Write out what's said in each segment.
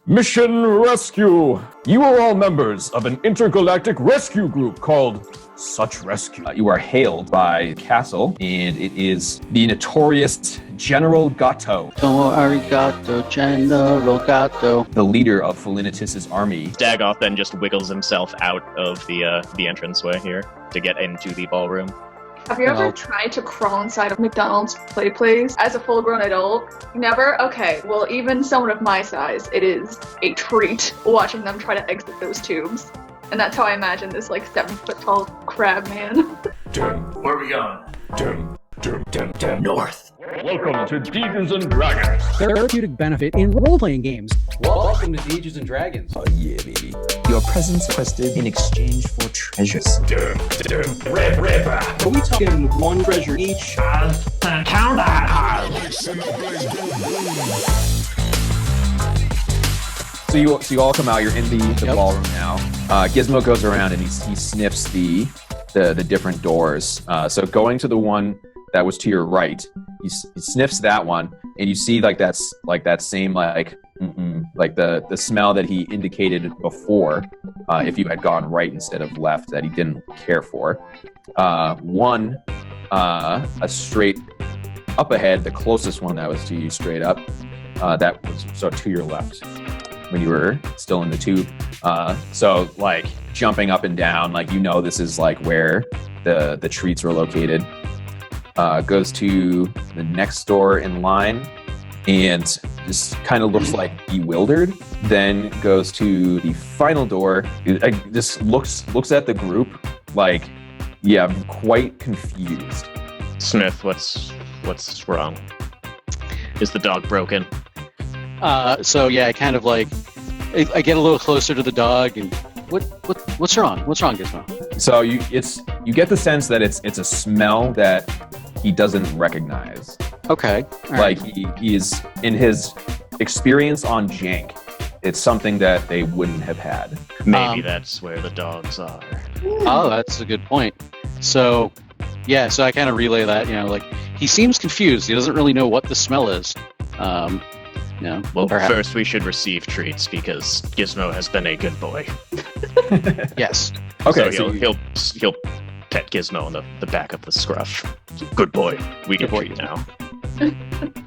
Mission Rescue! You are all members of an intergalactic rescue group called Such Rescue. You are hailed by the castle, and it is the notorious General Gato. Tomo arigato, General Gato. The leader of Felinitus's army. Dagoth then just wiggles himself out of the entranceway here to get into the ballroom. Have you ever tried to crawl inside a McDonald's play place as a full-grown adult? Never? Okay, well, even someone of my size, it is a treat watching them try to exit those tubes. And that's how I imagine this, 7-foot-tall crab man. Where are we going? North. Welcome to Dungeons and Dragons. Therapeutic benefit in role-playing games. Welcome to Dungeons and Dragons. Oh yeah, baby. Your presence requested in exchange for treasures. Are we talking one treasure each? Count that. So you all come out. You're in the ballroom now. Gizmo goes around and he sniffs the different doors. So going to the one that was to your right, he sniffs that one, and you see that same the smell that he indicated before. If you had gone right instead of left, that he didn't care for. One, a straight up ahead, the closest one that was to you straight up, that was so to your left when you were still in the tube. So jumping up and down, this is where the treats were located. Goes to the next door in line and just kind of looks bewildered. Then goes to the final door. Just looks at the group quite confused. Smith, what's wrong? Is the dog broken? I kind of I get a little closer to the dog and what's wrong? What's wrong, Gizmo? So you get the sense that it's a smell that he doesn't recognize. Okay. Right. He is, in his experience on Jank, it's something that they wouldn't have had. Maybe that's where the dogs are. Oh, that's a good point. So I kind of relay that, he seems confused. He doesn't really know what the smell is. Well, first we should receive treats because Gizmo has been a good boy. Yes. Okay. So he'll pet Gizmo on the back of the scruff. Good boy. We get treat now.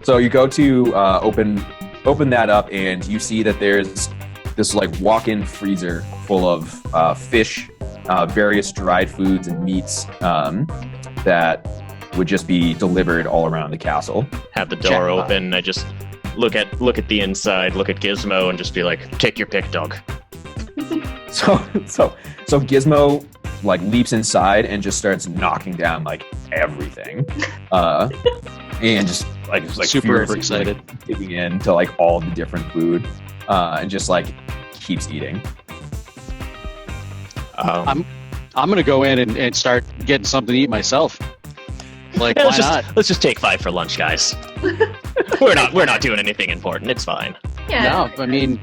So you go to open that up, and you see that there's this walk-in freezer full of fish, various dried foods and meats that would just be delivered all around the castle. Have the door open. I just look at the inside, look at Gizmo, and just be like, "Take your pick, dog." So Gizmo leaps inside and just starts knocking down everything, and just super excited, digging into all the different food, and just keeps eating. I'm gonna go in and start getting something to eat myself. Why not? Let's just take 5 for lunch, guys. We're not doing anything important. It's fine. Yeah. No, I mean,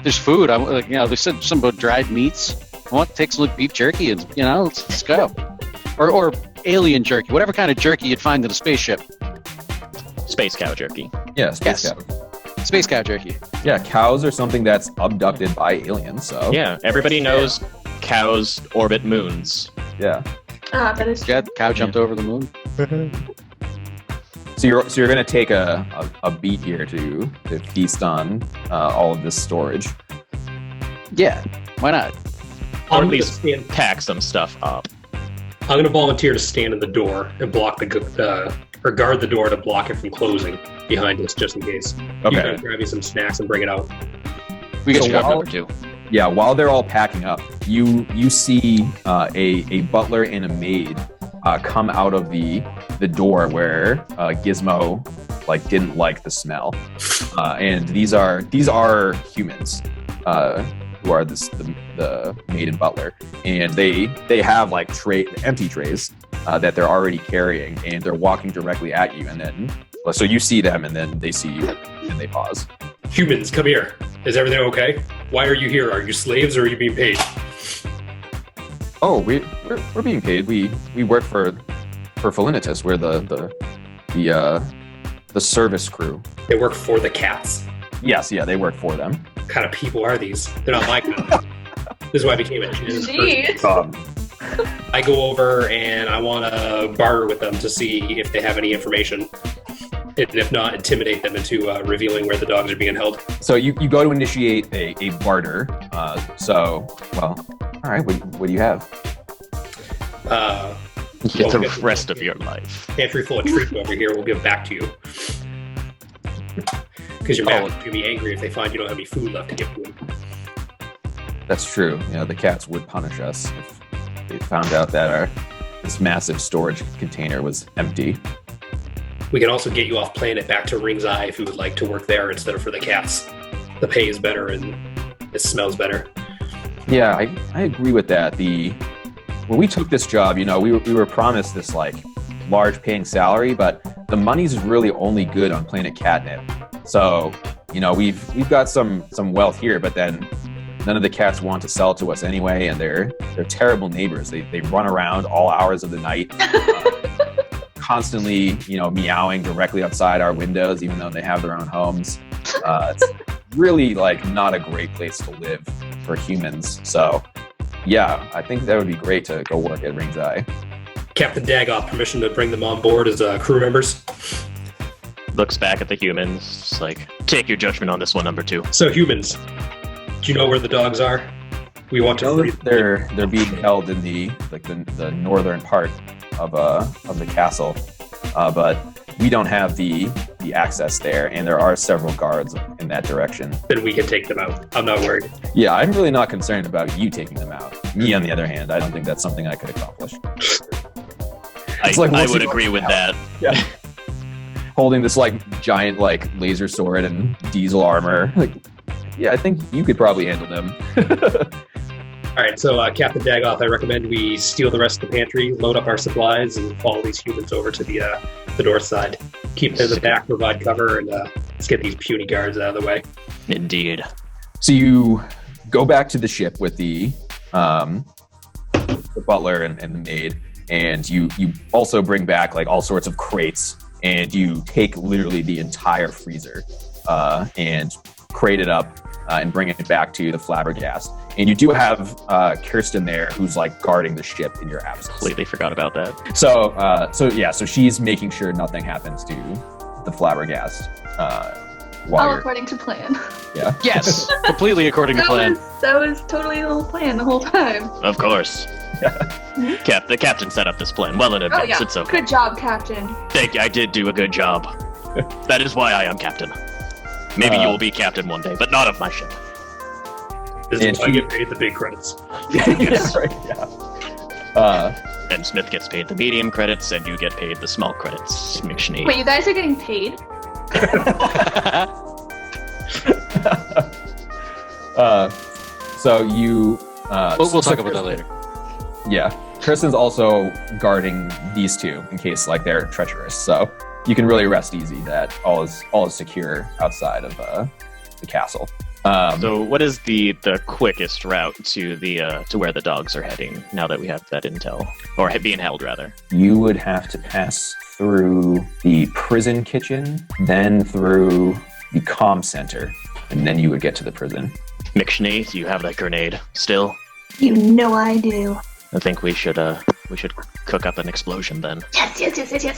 there's food. They said something about dried meats. I want to take some beef jerky and, let's go. Or alien jerky, whatever kind of jerky you'd find in a spaceship. Space cow jerky. Yeah, space cow. Space cow jerky. Yeah, cows are something that's abducted by aliens, so... Yeah, everybody knows cows orbit moons. Yeah. That is Yeah, the cow jumped over the moon. So you're gonna take a beat here to feast on all of this storage. Yeah, why not? Or at least pack some stuff up. I'm going to volunteer to stand in the door and block or guard the door to block it from closing behind us, just in case. Okay. You guys grab me some snacks and bring it out. We get So job while- number 2. Yeah, while they're all packing up, you see a butler and a maid come out of the door where Gizmo didn't like the smell, and these are humans who are the maid and butler, and they have empty trays that they're already carrying, and they're walking directly at you, and then so you see them, and then they see you, and they pause. Humans, come here. Is everything okay? Why are you here? Are you slaves or are you being paid? Oh, we're being paid. We work for Felinitus. We're the service crew. They work for the cats. Yes, yeah, they work for them. What kind of people are these? They're not my kind. This is why I became a janitor. Jeez. I go over and I want to barter with them to see if they have any information. And if not, intimidate them into revealing where the dogs are being held. So you go to initiate a barter. All right, what do you have? Get Well, the rest of your life. Pantry full of treats over here. We'll give back to you. Because your mom would be angry if they find you don't have any food left to give to them. That's true. You know, the cats would punish us if they found out that this massive storage container was empty. We can also get you off planet back to Ring's Eye if you would like to work there instead of for the cats. The pay is better and it smells better. Yeah, I agree with that. When we took this job, you know, we were promised this like large paying salary, but the money's really only good on Planet Catnip. So, you know, we've got some wealth here, but then none of the cats want to sell to us anyway, and they're terrible neighbors. They run around all hours of the night, constantly, you know, meowing directly outside our windows, even though they have their own homes. It's really like not a great place to live for humans. So, yeah, I think that would be great to go work at Ring's Eye. Captain Dagoff, permission to bring them on board as crew members. Looks back at the humans, just like, take your judgment on this one, number 2. So humans, do you know where the dogs are? We want to free them. They're being held in the northern part of the castle, but we don't have the access there, and there are several guards in that direction. Then we can take them out. I'm not worried. Yeah, I'm really not concerned about you taking them out. Me, on the other hand, I don't think that's something I could accomplish. I would agree with that. Yeah. Holding this like giant like laser sword and diesel armor. Like, yeah, I think you could probably handle them. All right, so Captain Dagoff, I recommend we steal the rest of the pantry, load up our supplies, and follow these humans over to the north side. Keep them in the back, provide cover, and let's get these puny guards out of the way. Indeed. So you go back to the ship with the butler and the maid, and you also bring back like all sorts of crates, and you take literally the entire freezer and crate it up and bring it back to the Flabbergast. And you do have Kirsten there, who's like guarding the ship in your absence. Completely forgot about that. So she's making sure nothing happens to the Flabbergast. All according to plan. Yeah. Yes, completely according to plan. That was totally the whole plan the whole time. Of course. The captain set up this plan well in advance. Oh yeah, It's okay. good job, Captain. Thank you. I did do a good job. That is why I am captain. Maybe you will be captain one day, but not of my ship. This is why I get paid the big credits. Yes. Right, yeah. And Smith gets paid the medium credits, and you get paid the small credits. McShnee. Wait, you guys are getting paid? So you. We'll talk about that later. Yeah, Kristen's also guarding these two in case like they're treacherous. So you can really rest easy that all is secure outside of the castle. So, what is the quickest route to to where the dogs are heading now that we have that intel, or being held rather? You would have to pass through the prison kitchen, then through the comm center, and then you would get to the prison. McShnee, do you have that grenade still? You know I do. I think we should cook up an explosion then. Yes.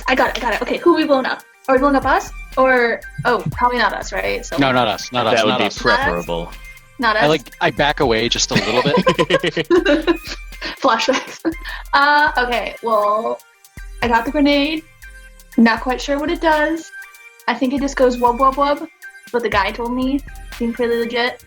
I got it. Okay, who are we blowing up? Are we blowing up us? Or, probably not us, right? So No, not us. Not us. That would Not be us. preferable. Not us. I back away just a little bit. Flashbacks. Okay, well, I got the grenade. Not quite sure what it does. I think it just goes wub wub wub. What the guy told me. Seemed pretty legit.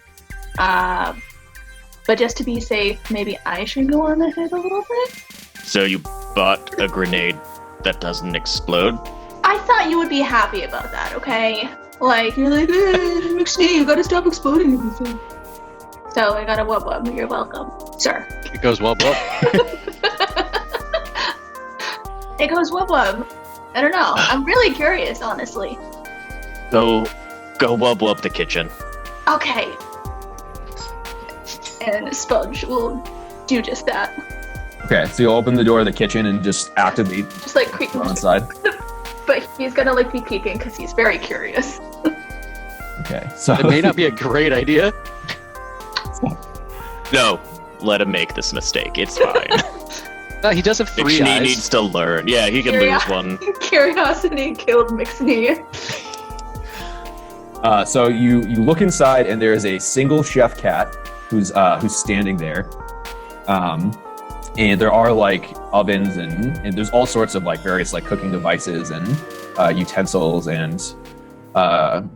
But just to be safe, maybe I should go on ahead a little bit. So you bought a grenade that doesn't explode? I thought you would be happy about that, okay? Like, you're like, McSnee, you gotta stop exploding everything. So I got a wub wub. You're welcome, sir. It goes well. It goes wub wub. I don't know. I'm really curious, honestly. Go wub wub the kitchen. Okay. And Sponge will do just that. Okay, so you'll open the door of the kitchen and just activate Just like creeping. on inside. But he's gonna like be peeking because he's very curious. Okay, so It may not be a great idea. No, let him make this mistake. It's fine. No, he does have 3 McShnee eyes. needs to learn. Yeah, he can lose one. Curiosity killed McSnee. So you look inside, and there is a single chef cat who's standing there, and there are like ovens and there's all sorts of like various like cooking devices and utensils and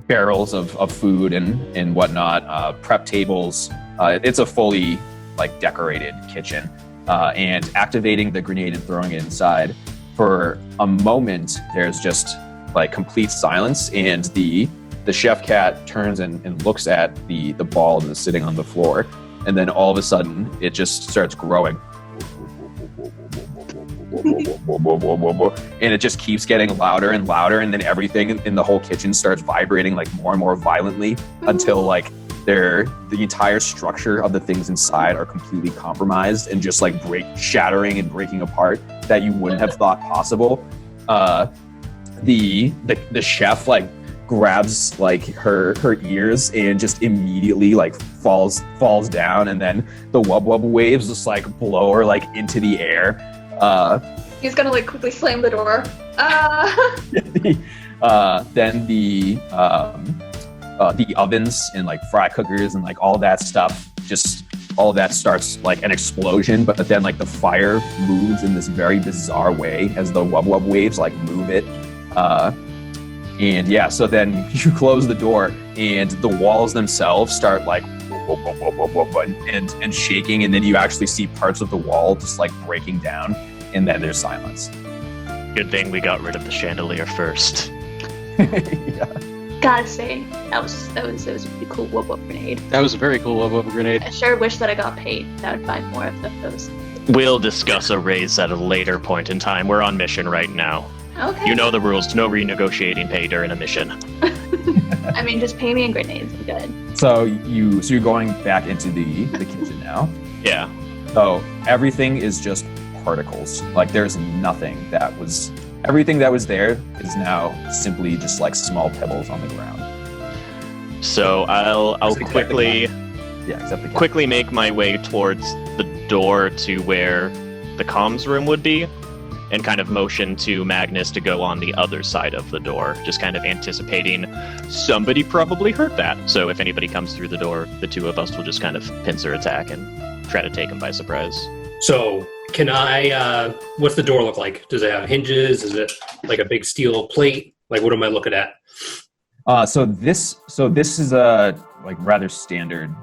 barrels of food and whatnot, prep tables. It's a fully like decorated kitchen, and activating the grenade and throwing it inside. For a moment, there's just like complete silence, and the chef cat turns and looks at the ball that's sitting on the floor, and then all of a sudden it just starts growing. And it just keeps getting louder and louder, and then everything in the whole kitchen starts vibrating like more and more violently until like the entire structure of the things inside are completely compromised and just like shattering and breaking apart that you wouldn't have thought possible. The chef like grabs like her ears and just immediately like falls down, and then the wub waves just like blow her like into the air. He's gonna like quickly slam the door. Then the ovens and like fry cookers and like all that stuff, just all of that starts like an explosion, but then like the fire moves in this very bizarre way as the wub waves like move it. And yeah, so then you close the door and the walls themselves start like and shaking, and then you actually see parts of the wall just like breaking down, and then there's silence. Good thing we got rid of the chandelier first. Yeah. Gotta say, that was a pretty cool whoop grenade. That was a very cool wub grenade. I sure wish that I got paid. That would buy more of those. We'll discuss a raise at a later point in time. We're on mission right now. Okay. You know the rules. No renegotiating pay during a mission. I mean, just pay me in grenades. I'm good. So you're going back into the kitchen now. Yeah. So everything is just particles. Like there's nothing that was. Everything that was there is now simply just like small pebbles on the ground. So I'll quickly except the cat. quickly make my way towards the door to where the comms room would be, and kind of motion to Magnus to go on the other side of the door, just kind of anticipating somebody probably heard that. So if anybody comes through the door, the two of us will just kind of pincer attack and try to take them by surprise. So, can I, what's the door look like? Does it have hinges? Is it like a big steel plate? Like, what am I looking at? So this is a like rather standard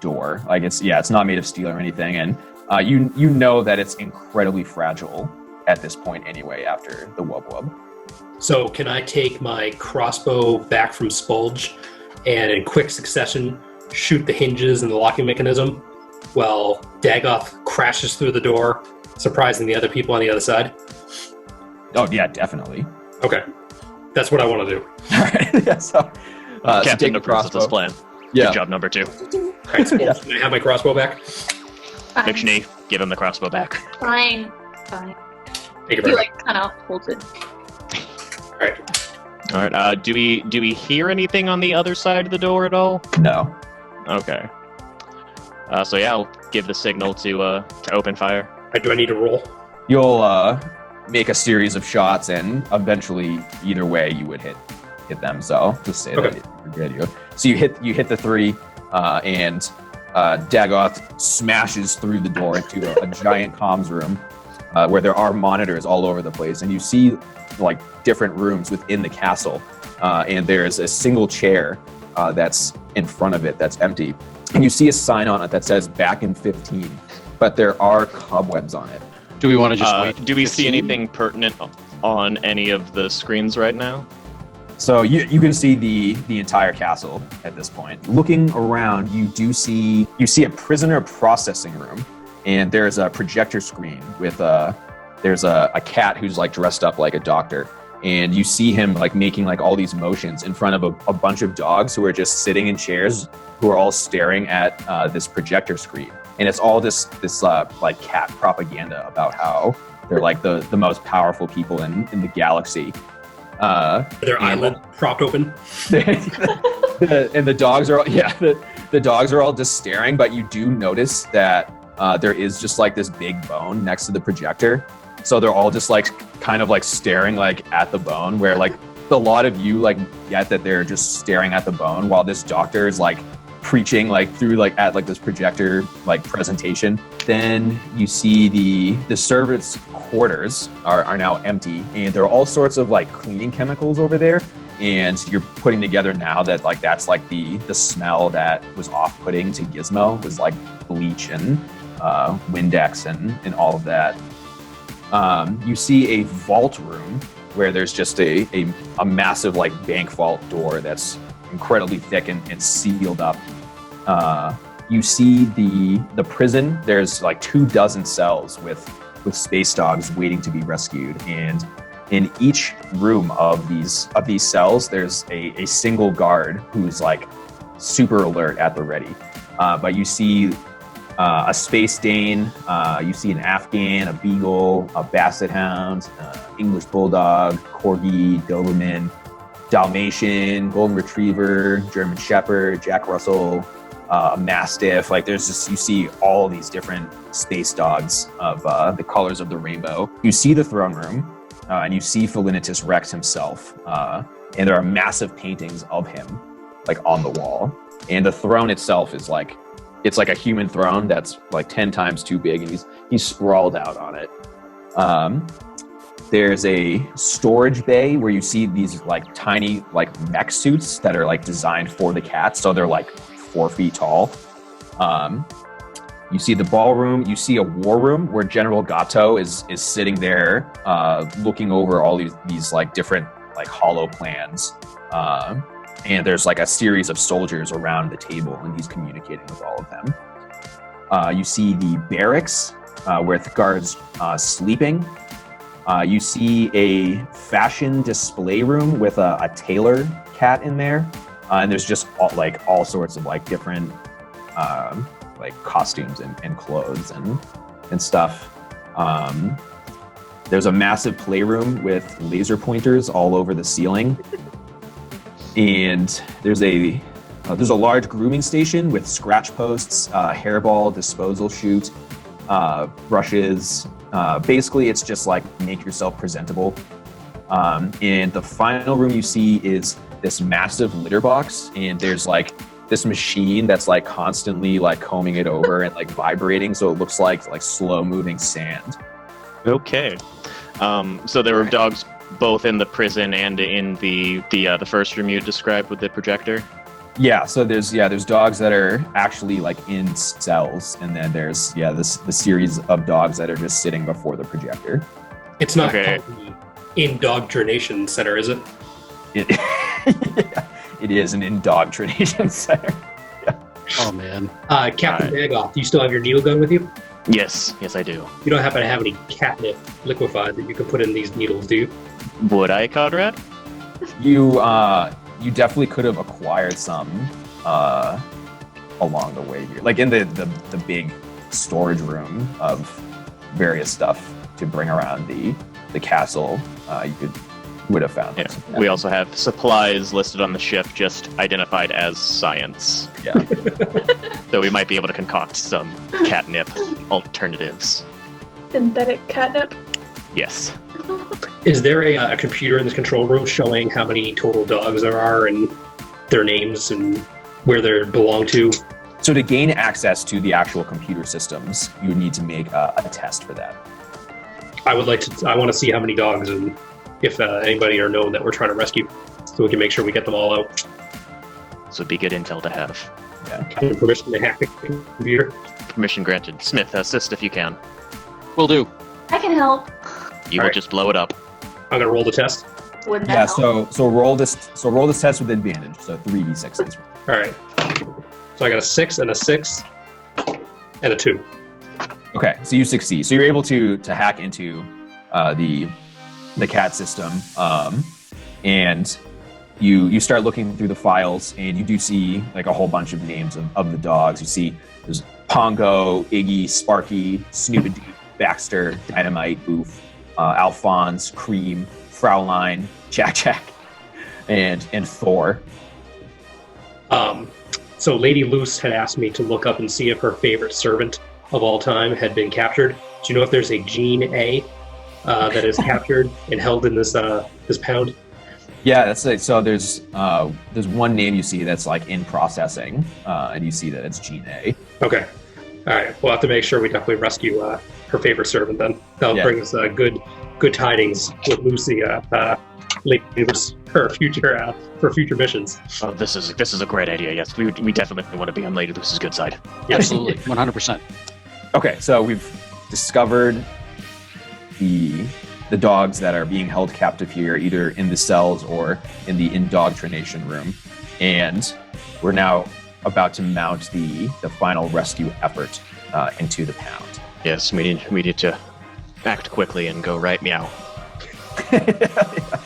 door. Like it's not made of steel or anything, and you know that it's incredibly fragile at this point anyway after the wub. So, can I take my crossbow back from Spulge and in quick succession shoot the hinges and the locking mechanism while Dagoth crashes through the door, surprising the other people on the other side? Oh yeah, definitely. Okay. That's what I want to do. All right. Yeah. So Captain take the approves of this plan. Yeah. Good job, number 2. All right, Spulge, can I have my crossbow back? Fine. McShnee, give him the crossbow back. Fine. Thank you He very much. like kind of holds it. All right. All right. Do we hear anything on the other side of the door at all? No. Okay. So yeah, I'll give the signal to open fire. Do I need to roll? You'll make a series of shots, and eventually, either way, you would hit them. So just say Okay. that you're good. So you hit the 3, and Dagoth smashes through the door into a giant comms room where there are monitors all over the place, and you see like different rooms within the castle, and there's a single chair that's in front of it that's empty, and you see a sign on it that says "Back in 15," but there are cobwebs on it. Do we want to just wait? Do we see 15? anything pertinent on any of the screens right now? So you can see the entire castle at this point. Looking around, you see a prisoner processing room, and there's a projector screen with there's a cat who's like dressed up like a doctor, and you see him like making like all these motions in front of a bunch of dogs who are just sitting in chairs who are all staring at this projector screen, and it's all this like cat propaganda about how they're like the most powerful people in the galaxy. Their eyelid propped open. And the dogs are all, the dogs are all just staring, but you do notice that there is just like this big bone next to the projector. So they're all just like kind of like staring like at the bone, where like a lot of you like get that they're just staring at the bone while this doctor is like preaching like through like at like this projector like presentation. Then you see the servants' quarters are now empty, and there are all sorts of like cleaning chemicals over there. And you're putting together now that like that's like the smell that was off-putting to Gizmo was like bleach and Windex and all of that. You see a vault room where there's just a massive like bank vault door that's incredibly thick and sealed up. You see the prison. There's like 24 cells with space dogs waiting to be rescued, and in each room of these cells, there's a single guard who's like super alert at the ready. But you see a Space Dane, you see an Afghan, a Beagle, a Basset Hound, English Bulldog, Corgi, Doberman, Dalmatian, Golden Retriever, German Shepherd, Jack Russell, a Mastiff. Like there's just, you see all these different space dogs of the colors of the rainbow. You see the throne room, and you see Felinitus Rex himself, and there are massive paintings of him like on the wall. And the throne itself is like, it's like a human throne that's like 10 times too big, and he's sprawled out on it. There's a storage bay where you see these like tiny like mech suits that are like designed for the cats, so they're like 4 feet tall. You see the ballroom. You see a war room where General Gato is sitting there, looking over all these like different like hollow plans. And there's like a series of soldiers around the table, and he's communicating with all of them. You see the barracks with the guards sleeping. You see a fashion display room with a tailor cat in there, and there's just all sorts of like different like costumes and clothes and stuff. There's a massive playroom with laser pointers all over the ceiling, and there's a large grooming station with scratch posts, hairball, disposal chute, brushes. Basically, it's just like make yourself presentable. And the final room you see is this massive litter box, and there's like this machine that's like constantly like combing it over and like vibrating, so it looks like slow moving sand. Okay. So there were dogs both in the prison and in the first room you described with the projector? Yeah, so there's dogs that are actually like in cells, and then there's the series of dogs that are just sitting before the projector. It's not Okay. called the indoctrination center, is it? It is an indoctrination center. Oh man. Captain Dagoff, do you still have your needle gun with you? Yes, I do. You don't happen to have any catnip liquefied that you can put in these needles, do you? Would I, Conrad? You definitely could have acquired some along the way here, like in the big storage room of various stuff to bring around the castle. You would have found. Yeah. them. We also have supplies listed on the ship, just identified as science. Yeah. So we might be able to concoct some catnip alternatives. Synthetic catnip. Yes. Is there a computer in this control room showing how many total dogs there are and their names and where they belong to? So to gain access to the actual computer systems, you would need to make a test for that. I want to see how many dogs and if anybody are known that we're trying to rescue, so we can make sure we get them all out. So it'd be good intel to have. Have permission to hack the computer. Permission granted. Smith, assist if you can. Will do. I can help. You will Alright. just blow it up. I'm gonna roll the test. Wouldn't Yeah. that help? So roll this test with advantage. So 3d6s. All right. So I got a 6 and a 6 and a 2. Okay, so you succeed. So you're able to hack into the CAD system, and you start looking through the files, and you do see like a whole bunch of names of the dogs. You see there's Pongo, Iggy, Sparky, Snoopadoo, Baxter, Dynamite, Boof, Alphonse, Cream, Fraulein, Jack, and Thor. So Lady Luce had asked me to look up and see if her favorite servant of all time had been captured. Do you know if there's a Gene A that is captured and held in this this pound? Yeah, that's it. So there's one name you see that's like in processing, and you see that it's Gene A. Okay. All right. We'll have to make sure we definitely rescue her favorite servant then. That'll bring us good tidings with Lucy, Lady Luce, for future missions. Oh, this is a great idea. Yes, we definitely want to be on Lady Luce's good side. Absolutely, 100%. Okay, so we've discovered the dogs that are being held captive here, either in the cells or in the indoctrination room, and we're now about to mount the final rescue effort into the pound. Yes, we need to act quickly and go right meow. Yeah.